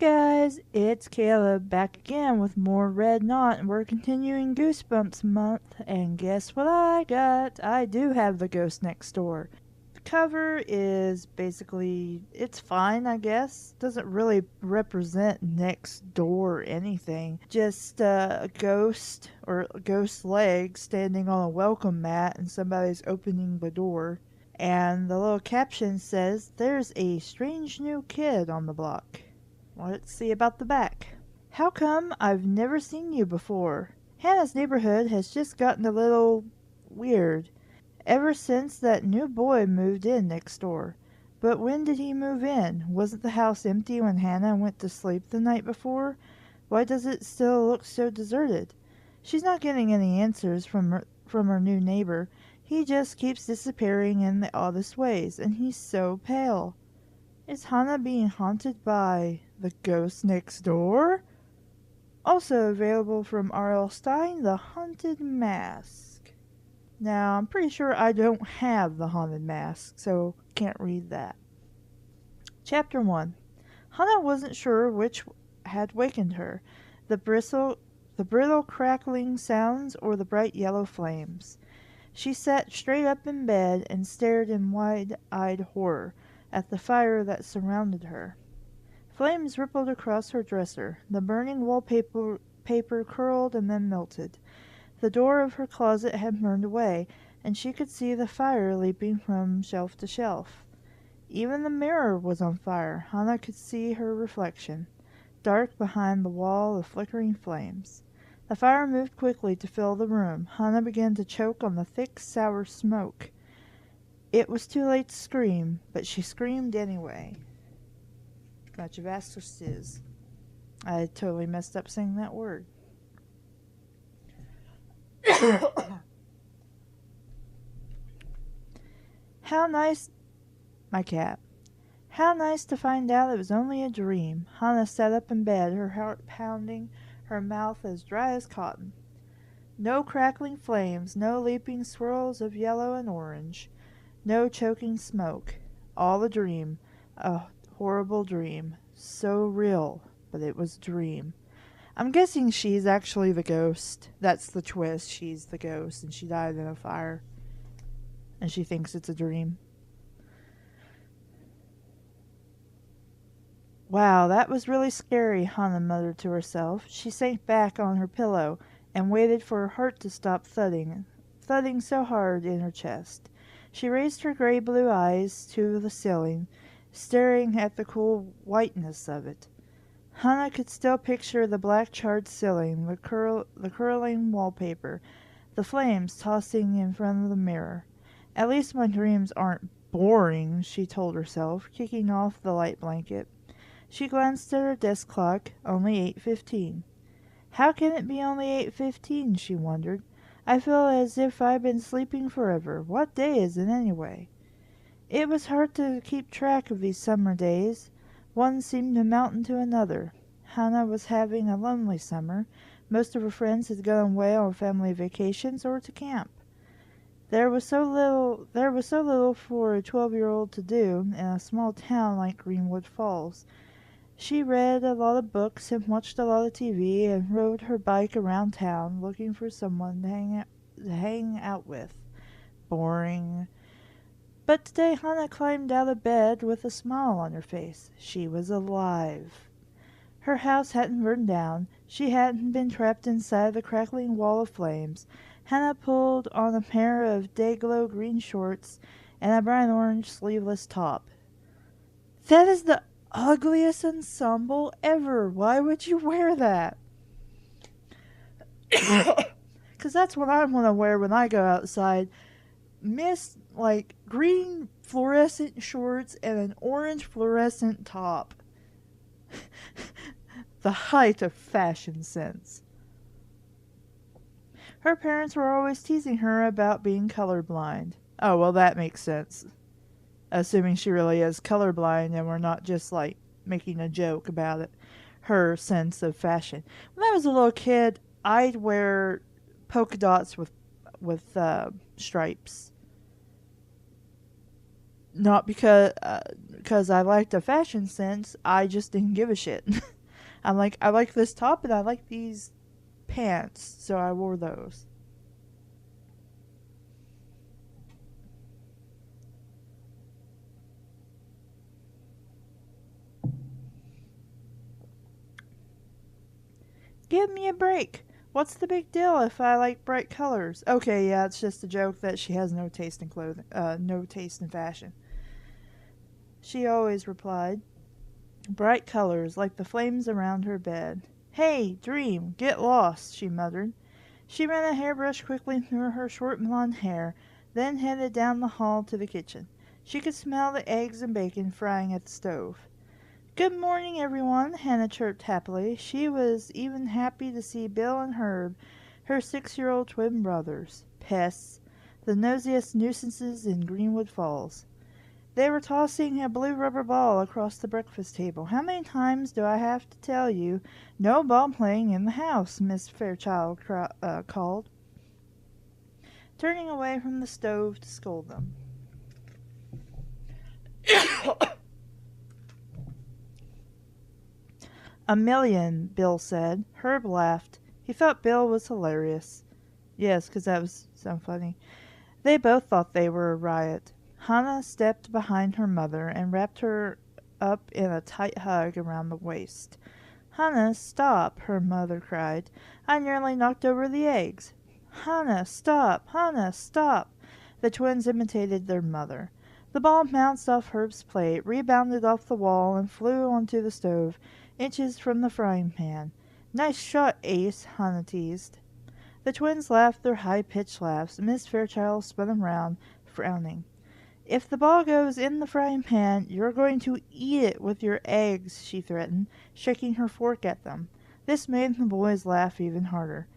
Guys, it's Caleb back again with more Red Knot, and we're continuing Goosebumps month. And guess what I got? I do have The Ghost Next Door. The cover is basically, it's fine, I guess. Doesn't really represent next door anything. Just a ghost or a ghost leg standing on a welcome mat, and somebody's opening the door. And the little caption says, "There's a strange new kid on the block." Let's see about the back. How come I've never seen you before? Hannah's neighborhood has just gotten a little weird ever since that new boy moved in next door. But when did he move in? Wasn't the house empty when Hannah went to sleep the night before? Why does it still look so deserted? She's not getting any answers from her new neighbor. He just keeps disappearing in the oddest ways, and he's so pale. Is Hannah being haunted by the ghost next door? Also available from R.L. Stine, The Haunted Mask. Now, I'm pretty sure I don't have The Haunted Mask, so can't read that. Chapter 1. Hannah wasn't sure which had wakened her, the brittle crackling sounds or the bright yellow flames. She sat straight up in bed and stared in wide-eyed horror at the fire that surrounded her. Flames rippled across her dresser. The burning wallpaper curled and then melted. The door of her closet had burned away, and she could see the fire leaping from shelf to shelf. Even the mirror was on fire. Hannah could see her reflection, dark behind the wall of flickering flames. The fire moved quickly to fill the room. Hannah began to choke on the thick, sour smoke. It was too late to scream, but she screamed anyway. Gotcha. I totally messed up saying that word. How nice, my cat. How nice to find out it was only a dream. Hannah sat up in bed, her heart pounding, her mouth as dry as cotton. No crackling flames, no leaping swirls of yellow and orange. No choking smoke. All a dream. A horrible dream. So real, but it was a dream. I'm guessing she's actually the ghost. That's the twist. She's the ghost, and she died in a fire. And she thinks it's a dream. Wow, that was really scary, Hannah muttered to herself. She sank back on her pillow and waited for her heart to stop thudding so hard in her chest. She raised her gray-blue eyes to the ceiling, staring at the cool whiteness of it. Hannah could still picture the black charred ceiling, the curling wallpaper, the flames tossing in front of the mirror. At least my dreams aren't boring, she told herself, kicking off the light blanket. She glanced at her desk clock, only 8:15. How can it be only 8:15, she wondered. I feel as if I've been sleeping forever. What day is it anyway? It was hard to keep track of these summer days. One seemed to mount into another. Hannah was having a lonely summer. Most of her friends had gone away on family vacations or to camp. There was so little for a 12-year-old to do in a small town like Greenwood Falls. She read a lot of books and watched a lot of TV and rode her bike around town looking for someone to hang out with. Boring. But today Hannah climbed out of bed with a smile on her face. She was alive. Her house hadn't burned down. She hadn't been trapped inside the crackling wall of flames. Hannah pulled on a pair of day-glow green shorts and a bright orange sleeveless top. That is the ugliest ensemble ever. Why would you wear that? Because that's what I want to wear when I go outside. Like green fluorescent shorts and an orange fluorescent top. The height of fashion sense. Her parents were always teasing her about being colorblind. Oh, well, that makes sense. Assuming she really is colorblind and we're not just like making a joke about it. Her sense of fashion. When I was a little kid, I'd wear polka dots with stripes. Not because I liked a fashion sense. I just didn't give a shit. I'm like, I like this top and I like these pants, so I wore those. Give me a break. What's the big deal if I like bright colors? Okay, yeah, it's just a joke that she has no taste in clothing, no taste in fashion. She always replied. Bright colors, like the flames around her bed. Hey, dream, get lost, she muttered. She ran a hairbrush quickly through her short blonde hair, then headed down the hall to the kitchen. She could smell the eggs and bacon frying at the stove. Good morning, everyone, Hannah chirped happily. She was even happy to see Bill and Herb, her 6-year-old twin brothers. Pests, the nosiest nuisances in Greenwood Falls. They were tossing a blue rubber ball across the breakfast table. How many times do I have to tell you, no ball playing in the house? Miss Fairchild called, turning away from the stove to scold them. A million, Bill said. Herb laughed. He thought Bill was hilarious. Yes, 'cause that was so funny. They both thought they were a riot. Hannah stepped behind her mother and wrapped her up in a tight hug around the waist. Hannah, stop, her mother cried. I nearly knocked over the eggs. Hannah, stop! Hannah, stop! The twins imitated their mother. The ball bounced off Herb's plate, rebounded off the wall, and flew onto the stove, inches from the frying pan. Nice shot, Ace, Hannah teased. The twins laughed their high-pitched laughs. Miss Fairchild spun around, frowning. If the ball goes in the frying pan, you're going to eat it with your eggs, she threatened, shaking her fork at them. This made the boys laugh even harder.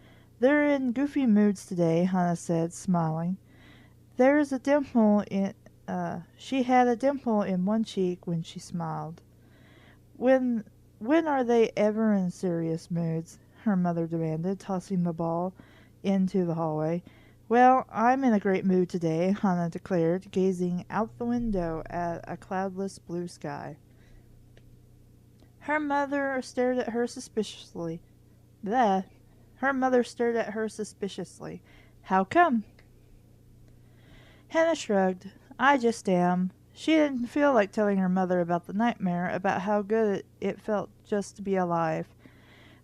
They're in goofy moods today, Hannah said, smiling. There's a dimple in, she had a dimple in one cheek when she smiled. When are they ever in serious moods? Her mother demanded, tossing the ball into the hallway. Well, I'm in a great mood today, Hannah declared, gazing out the window at a cloudless blue sky. Her mother stared at her suspiciously. Bleh. Her mother stared at her suspiciously. How come? Hannah shrugged. I just am. She didn't feel like telling her mother about the nightmare, about how good it felt just to be alive.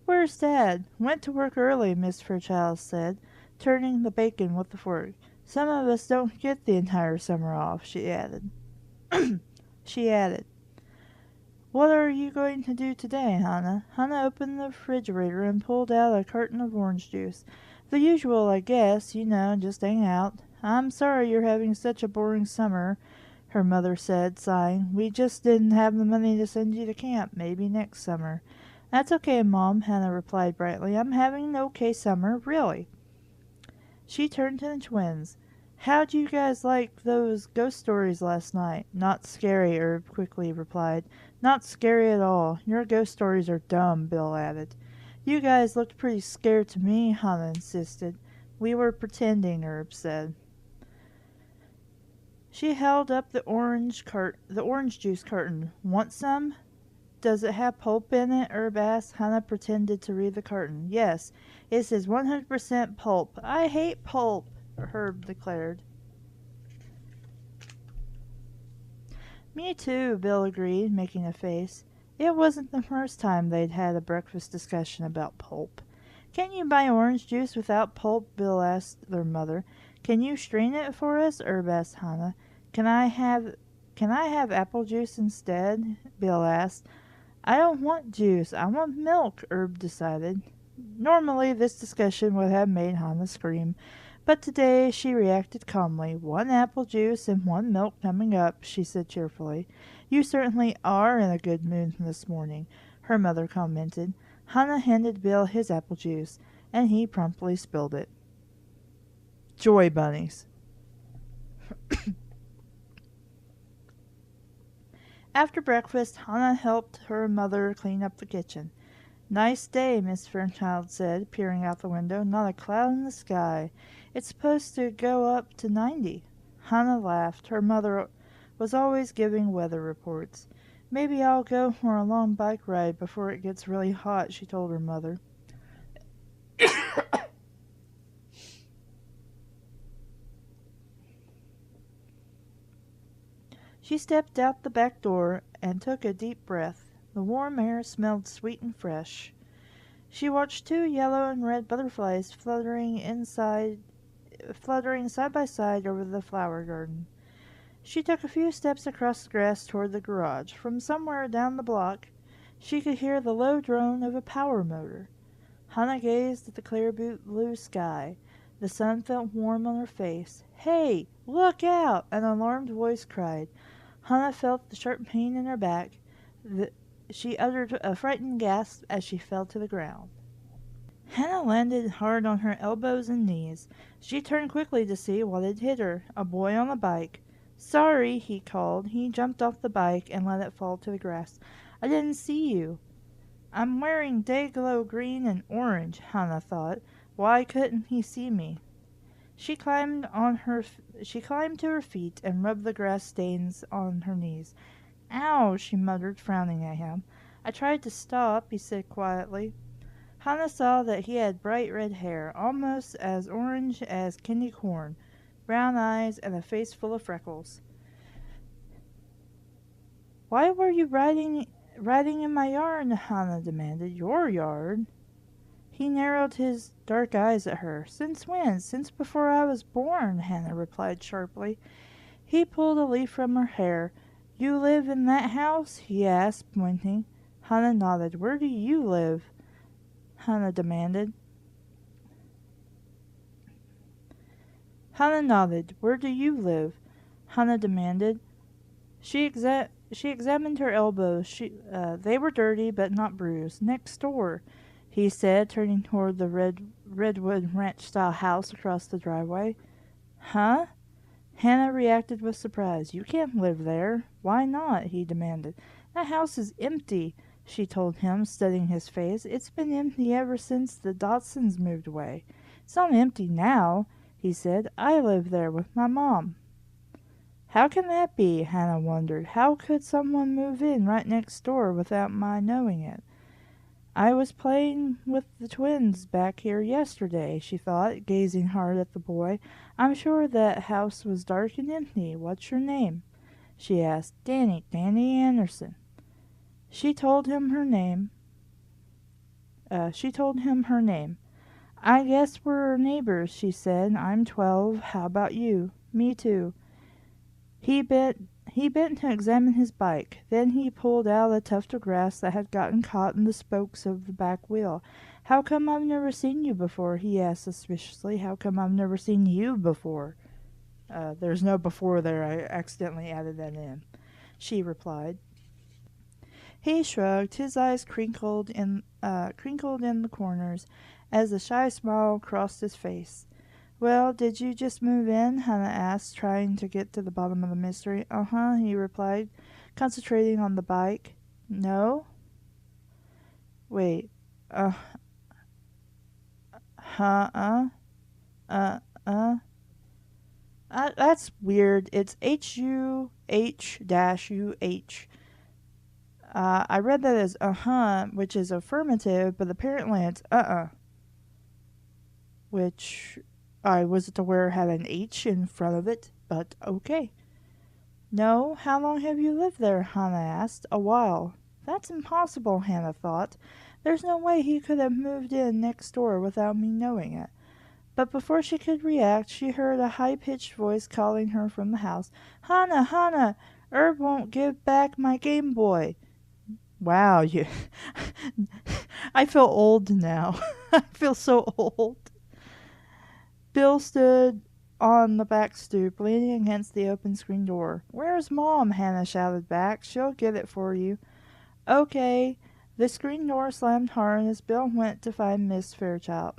Where's Dad? Went to work early, Miss Fairchild said, turning the bacon with the fork. Some of us don't get the entire summer off, she added. She added. What are you going to do today, Hannah? Hannah opened the refrigerator and pulled out a carton of orange juice. The usual, I guess, just hang out. I'm sorry you're having such a boring summer, her mother said, sighing. We just didn't have the money to send you to camp. Maybe next summer. That's okay, Mom, Hannah replied brightly. I'm having an okay summer, really. She turned to the twins. How'd you guys like those ghost stories last night? Not scary, Herb quickly replied. Not scary at all. Your ghost stories are dumb, Bill added. You guys looked pretty scared to me, Hannah insisted. We were pretending, Herb said. She held up the orange juice carton. Want some? Does it have pulp in it? Herb asked. Hannah pretended to read the carton. Yes, it says 100% pulp. I hate pulp, Herb declared. Me too, Bill agreed, making a face. It wasn't the first time they'd had a breakfast discussion about pulp. Can you buy orange juice without pulp? Bill asked their mother. Can you strain it for us? Herb asked Hannah. Can I have apple juice instead? Bill asked. I don't want juice. I want milk, Herb decided. Normally this discussion would have made Hannah scream, but today she reacted calmly. 1 apple juice and 1 milk coming up, she said cheerfully. You certainly are in a good mood this morning, her mother commented. Hannah handed Bill his apple juice, and he promptly spilled it. Joy bunnies. After breakfast, Hannah helped her mother clean up the kitchen. Nice day, Miss Fairchild said, peering out the window. Not a cloud in the sky. It's supposed to go up to 90. Hannah laughed. Her mother was always giving weather reports. Maybe I'll go for a long bike ride before it gets really hot, she told her mother. She stepped out the back door and took a deep breath. The warm air smelled sweet and fresh. She watched two yellow and red butterflies fluttering side by side over the flower garden. She took a few steps across the grass toward the garage. From somewhere down the block, she could hear the low drone of a power motor. Hannah gazed at the clear blue sky. The sun felt warm on her face. "Hey, look out!" an alarmed voice cried. Hannah felt the sharp pain in her back. She uttered a frightened gasp as she fell to the ground. Hannah landed hard on her elbows and knees. She turned quickly to see what had hit her. A boy on a bike. "Sorry," he called. He jumped off the bike and let it fall to the grass. "I didn't see you." "I'm wearing day-glow green and orange," Hannah thought. "Why couldn't he see me?" She climbed to her feet and rubbed the grass stains on her knees. "Ow," she muttered, frowning at him. "I tried to stop," he said quietly. Hannah saw that he had bright red hair, almost as orange as candy corn, brown eyes, and a face full of freckles. "Why were you riding in my yard?" Hannah demanded. "Your yard?" He narrowed his dark eyes at her. "Since when? Since before I was born," Hannah replied sharply. He pulled a leaf from her hair. "You live in that house?" he asked, pointing. Hannah nodded. "Where do you live?" Hannah demanded. Hannah nodded. "Where do you live?" Hannah demanded. She examined her elbows. They were dirty but not bruised. "Next door," he said, turning toward the redwood ranch-style house across the driveway. "Huh?" Hannah reacted with surprise. "You can't live there." "Why not?" he demanded. "That house is empty," she told him, studying his face. "It's been empty ever since the Dodsons moved away." "It's not empty now," he said. "I live there with my mom." How can that be? Hannah wondered. How could someone move in right next door without my knowing it? "I was playing with the twins back here yesterday," she thought, gazing hard at the boy. "I'm sure that house was dark and empty. What's your name?" she asked. Danny Anderson." She told him her name. "I guess we're neighbors," she said. "I'm 12. How about you?" "Me too." He bent to examine his bike. Then he pulled out a tuft of grass that had gotten caught in the spokes of the back wheel. "How come I've never seen you before?" he asked suspiciously. "How come I've never seen you before?" There's no before there. I accidentally added that in. She replied. He shrugged. His eyes crinkled in the corners as a shy smile crossed his face. "Well, did you just move in?" Hannah asked, trying to get to the bottom of the mystery. "Uh-huh," he replied, concentrating on the bike. "No?" "Wait. That's weird. It's H-U-H-U-H. I read that as which is affirmative, but apparently it's which I wasn't aware had an H in front of it, but okay. "No? How long have you lived there?" Hannah asked. "A while." "That's impossible," Hannah thought. "There's no way he could have moved in next door without me knowing it." But before she could react, she heard a high-pitched voice calling her from the house. "Hannah, Hannah, Herb won't give back my Game Boy." Wow, you I feel old now. I feel so old. Bill stood on the back stoop, leaning against the open screen door. "Where's Mom?" Hannah shouted back. "She'll get it for you." "Okay." The screen door slammed hard as Bill went to find Mrs. Fairchild.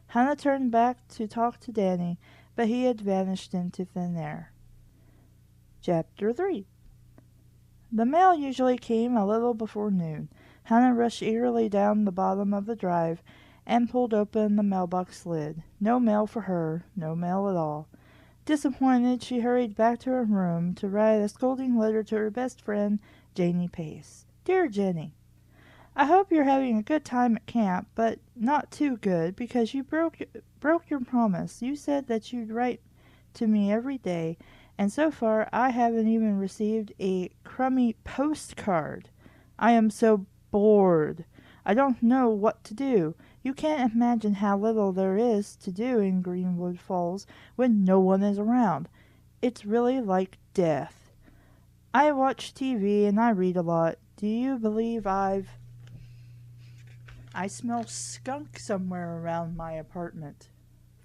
Hannah turned back to talk to Danny, but he had vanished into thin air. Chapter 3. The mail usually came a little before noon. Hannah rushed eagerly down the bottom of the drive and pulled open the mailbox lid. No mail for her. No mail at all. Disappointed, she hurried back to her room to write a scolding letter to her best friend, Janie Pace. Dear Jenny, I hope you're having a good time at camp, but not too good, because you broke your promise. You said that you'd write to me every day, and so far I haven't even received a crummy postcard. I am so bored. I don't know what to do. You can't imagine how little there is to do in Greenwood Falls when no one is around. It's really like death. I watch TV and I read a lot. Do you believe I smell skunk somewhere around my apartment.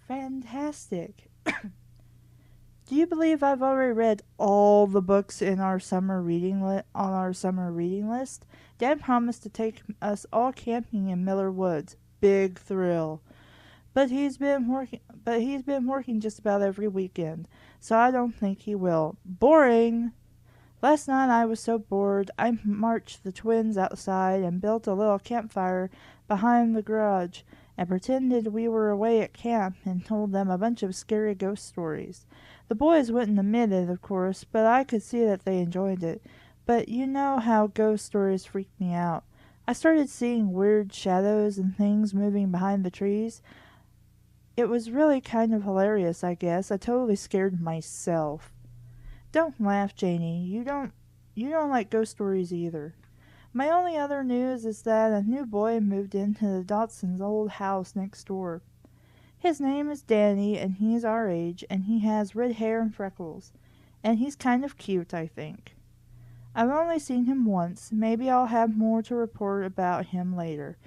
Fantastic. Do you believe I've already read all the books in our summer reading on our summer reading list? Dad promised to take us all camping in Miller Woods. Big thrill. But he's been working just about every weekend, so I don't think he will. Boring. Last night I was so bored I marched the twins outside and built a little campfire behind the garage and pretended we were away at camp and told them a bunch of scary ghost stories. The boys wouldn't admit it, of course, but I could see that they enjoyed it. But you know how ghost stories freak me out. I started seeing weird shadows and things moving behind the trees. It was really kind of hilarious, I guess. I totally scared myself. Don't laugh, Janie. You don't like ghost stories either. My only other news is that a new boy moved into the Dotsons' old house next door. His name is Danny, and he's our age, and he has red hair and freckles. And he's kind of cute, I think. I've only seen him once. Maybe I'll have more to report about him later.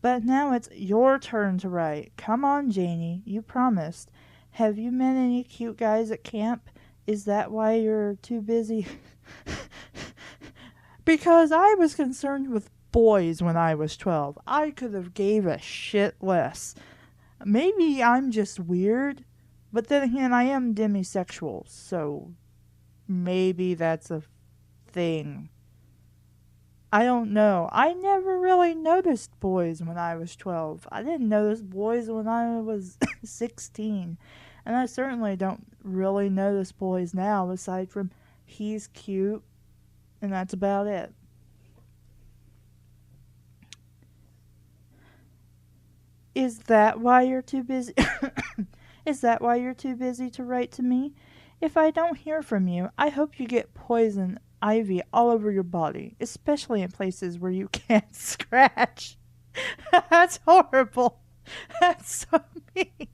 But now it's your turn to write. Come on, Janie. You promised. Have you met any cute guys at camp? Is that why you're too busy? Because I was concerned with boys when I was 12. I could have gave a shit less. Maybe I'm just weird, but then again, I am demisexual, so maybe that's a thing. I don't know. I never really noticed boys when I was 12. I didn't notice boys when I was 16. And I certainly don't really notice boys now, aside from he's cute, and that's about it. Is that why you're too busy? Is that why you're too busy to write to me? If I don't hear from you, I hope you get poison ivy all over your body, especially in places where you can't scratch. That's horrible. That's so mean.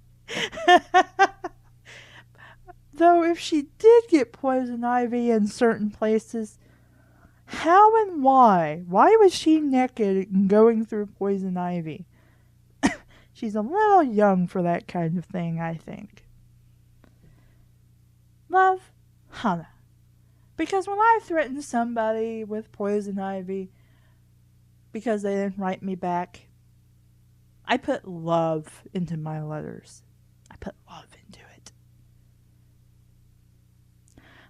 Though if she did get poison ivy in certain places, how and why? Why was she naked and going through poison ivy? She's a little young for that kind of thing, I think. Love, Hannah. Because when I threaten somebody with poison ivy because they didn't write me back, I put love into my letters. I put love into it.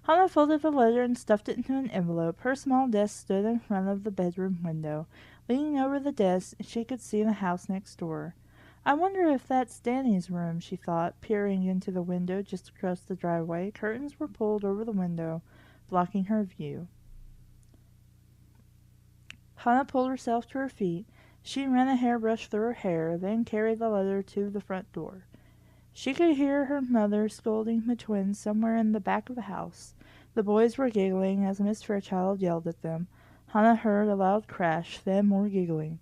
Hannah folded the letter and stuffed it into an envelope. Her small desk stood in front of the bedroom window. Leaning over the desk, she could see the house next door. I wonder if that's Danny's room, she thought, peering into the window just across the driveway. Curtains were pulled over the window, blocking her view. Hannah pulled herself to her feet. She ran a hairbrush through her hair, then carried the letter to the front door. She could hear her mother scolding the twins somewhere in the back of the house. The boys were giggling as Miss Fairchild yelled at them. Hannah heard a loud crash, then more giggling.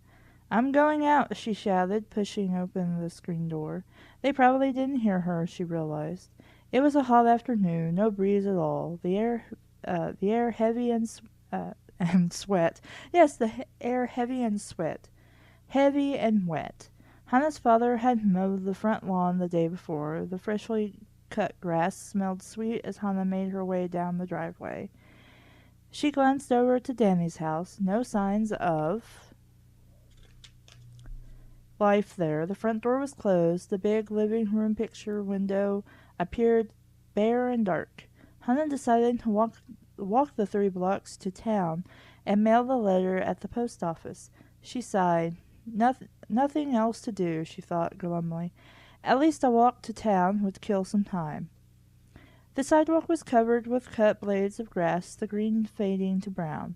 "I'm going out," she shouted, pushing open the screen door. They probably didn't hear her, she realized. It was a hot afternoon, no breeze at all. The air heavy and sweat. Yes, the air heavy and sweat. Heavy and wet. Hannah's father had mowed the front lawn the day before. The freshly cut grass smelled sweet as Hannah made her way down the driveway. She glanced over to Danny's house. No signs of life there. The front door was closed. The big living room picture window appeared bare and dark. Hannah decided to walk the 3 blocks to town and mail the letter at the post office. She sighed. Nothing else to do, she thought glumly. At least a walk to town would kill some time. The sidewalk was covered with cut blades of grass, the green fading to brown.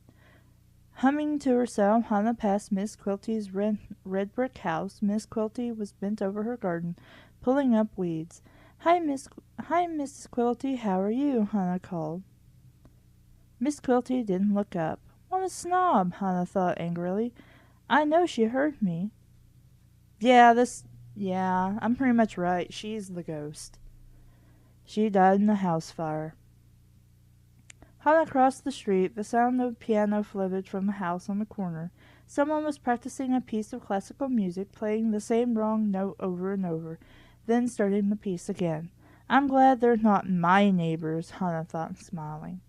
Humming to herself, Hannah passed Miss Quilty's red brick house. Miss Quilty was bent over her garden, pulling up weeds. Hi, Mrs. Quilty, how are you? Hannah called. Miss Quilty didn't look up. What a snob, Hannah thought angrily. I know she heard me. Yeah, I'm pretty much right. She's the ghost. She died in a house fire. Hannah crossed the street. The sound of a piano floated from the house on the corner. Someone was practicing a piece of classical music, playing the same wrong note over and over, then starting the piece again. I'm glad they're not my neighbors, Hannah thought, smiling.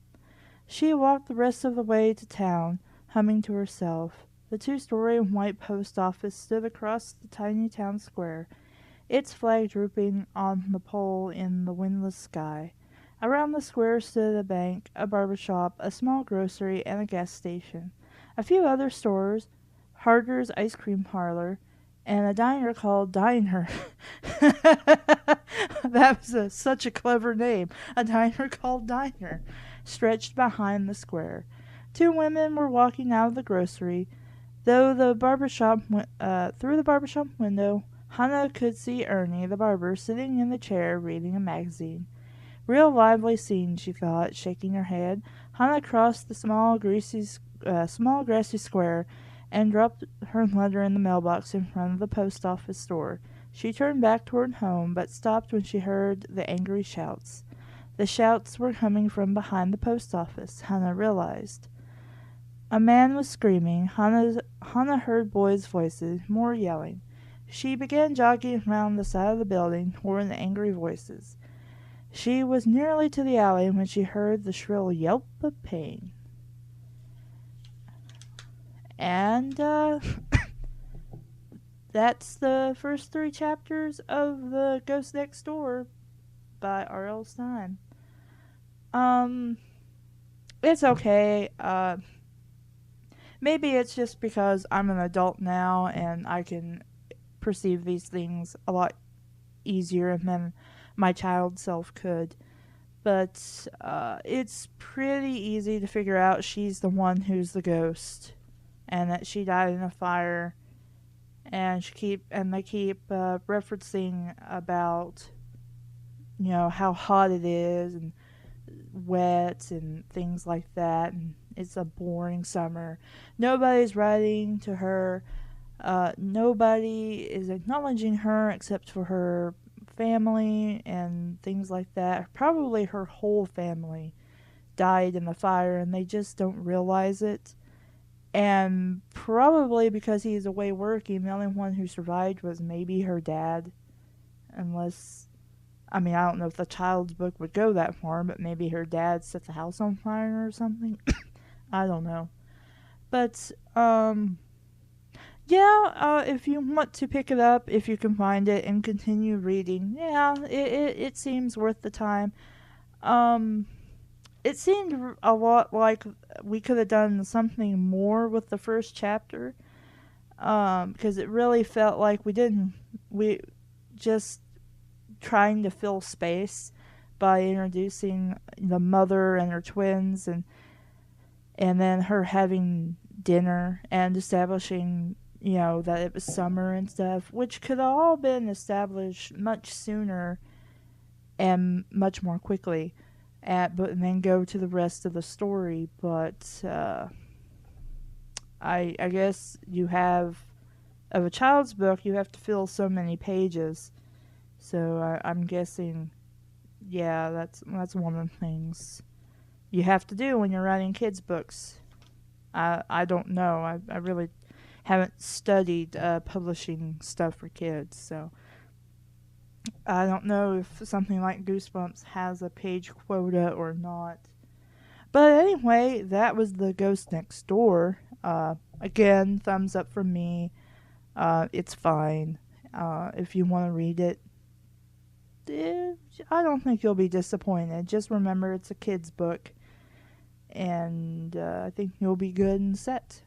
She walked the rest of the way to town, humming to herself. The two-story white post office stood across the tiny town square, its flag drooping on the pole in the windless sky. Around the square stood a bank, a barber shop, a small grocery, and a gas station. A few other stores, Harder's ice cream parlor, and a diner called Diner. That was such a clever name. A diner called Diner, stretched behind the square. Two women were walking out of the grocery. Through the barber shop window, Hannah could see Ernie, the barber, sitting in the chair reading a magazine. Real lively scene, she thought, shaking her head. Hannah crossed the small grassy square and dropped her letter in the mailbox in front of the post office door. She turned back toward home, but stopped when she heard the angry shouts. The shouts were coming from behind the post office, Hannah realized. A man was screaming. Hannah heard boys' voices, more yelling. She began jogging around the side of the building toward the angry voices. She was nearly to the alley when she heard the shrill yelp of pain. And that's the first 3 chapters of The Ghost Next Door by R.L. Stine. It's okay. Maybe it's just because I'm an adult now and I can perceive these things a lot easier than my child self could. But it's pretty easy to figure out she's the one who's the ghost, and that she died in a fire. And they keep referencing about, how hot it is and wet and things like that, and it's a boring summer. Nobody's writing to her. Nobody is acknowledging her except for her family and things like that. Probably her whole family died in the fire and they just don't realize it. And probably because he's away working, the only one who survived was maybe her dad. Unless, I don't know if the child's book would go that far, but maybe her dad set the house on fire or something. I don't know. But, if you want to pick it up, if you can find it, and continue reading, it seems worth the time. It seemed a lot like we could have done something more with the first chapter, because it really felt like we just trying to fill space by introducing the mother and her twins, and then her having dinner and establishing, that it was summer and stuff, which could have all been established much sooner and much more quickly, and then go to the rest of the story. But I guess of a child's book, you have to fill so many pages. So I'm guessing, that's one of the things you have to do when you're writing kids' books. I don't know. I really haven't studied publishing stuff for kids, so I don't know if something like Goosebumps has a page quota or not. But anyway, that was The Ghost Next Door. Again, thumbs up from me. It's fine. If you want to read it, I don't think you'll be disappointed. Just remember it's a kid's book, and I think you'll be good and set.